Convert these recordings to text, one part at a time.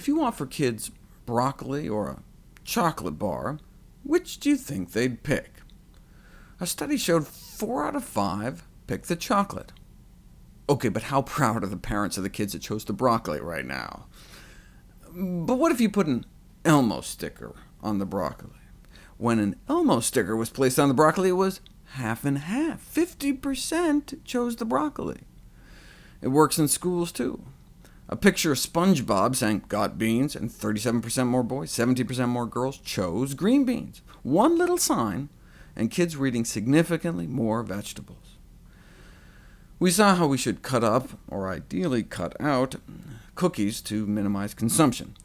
If you offer kids broccoli or a chocolate bar, which do you think they'd pick? A study showed 4 out of 5 picked the chocolate. OK, but how proud are the parents of the kids that chose the broccoli right now? But what if you put an Elmo sticker on the broccoli? When an Elmo sticker was placed on the broccoli, it was half and half. 50% chose the broccoli. It works in schools, too. A picture of SpongeBob saying, "Got beans," and 37% more boys, 17% more girls chose green beans. One little sign, and kids were eating significantly more vegetables. We saw how we should cut up, or ideally cut out, cookies to minimize consumption.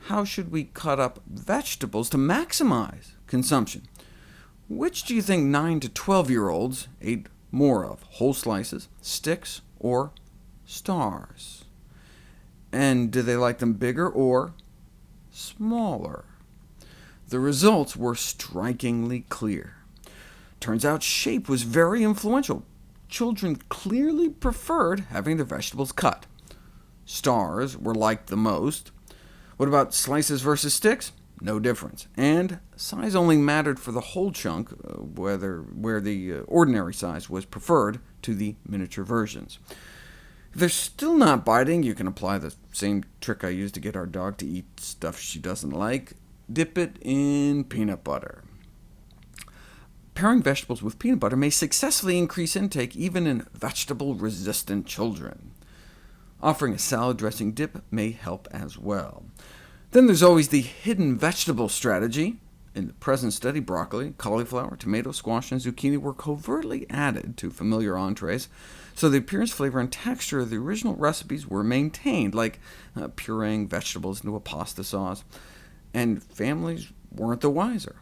How should we cut up vegetables to maximize consumption? Which do you think 9 to 12-year-olds ate more of, whole slices, sticks, or stars? And do they like them bigger or smaller? The results were strikingly clear. Turns out shape was very influential. Children clearly preferred having their vegetables cut. Stars were liked the most. What about slices versus sticks? No difference. And size only mattered for the whole chunk, where the ordinary size was preferred to the miniature versions. If they're still not biting, you can apply the same trick I used to get our dog to eat stuff she doesn't like. Dip it in peanut butter. Pairing vegetables with peanut butter may successfully increase intake even in vegetable-resistant children. Offering a salad dressing dip may help as well. Then there's always the hidden vegetable strategy. In the present study, broccoli, cauliflower, tomato, squash, and zucchini were covertly added to familiar entrees, so the appearance, flavor, and texture of the original recipes were maintained, like pureeing vegetables into a pasta sauce, and families weren't the wiser.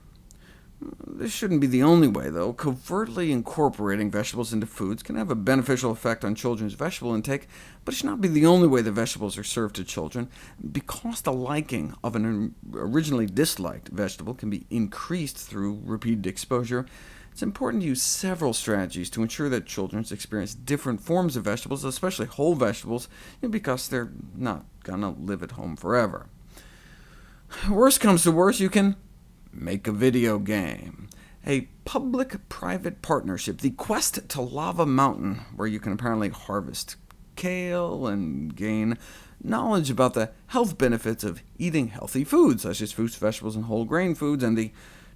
This shouldn't be the only way, though. Covertly incorporating vegetables into foods can have a beneficial effect on children's vegetable intake, but it should not be the only way the vegetables are served to children. Because the liking of an originally disliked vegetable can be increased through repeated exposure, it's important to use several strategies to ensure that children experience different forms of vegetables, especially whole vegetables, because they're not going to live at home forever. Worst comes to worst, you can make a video game. A public-private partnership, the Quest to Lava Mountain, where you can apparently harvest kale and gain knowledge about the health benefits of eating healthy foods, such as fruits, vegetables, and whole grain foods, and the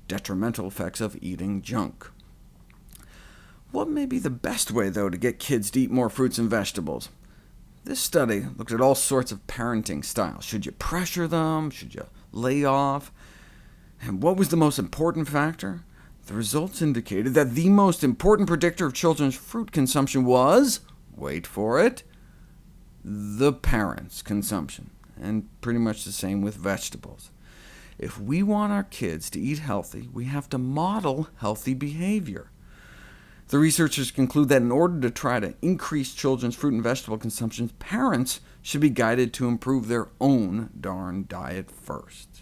detrimental effects of eating junk. What may be the best way, though, to get kids to eat more fruits and vegetables? This study looked at all sorts of parenting styles. Should you pressure them? Should you lay off? And what was the most important factor? The results indicated that the most important predictor of children's fruit consumption was, wait for it, the parents' consumption, and pretty much the same with vegetables. If we want our kids to eat healthy, we have to model healthy behavior. The researchers conclude that in order to try to increase children's fruit and vegetable consumption, parents should be guided to improve their own darn diet first.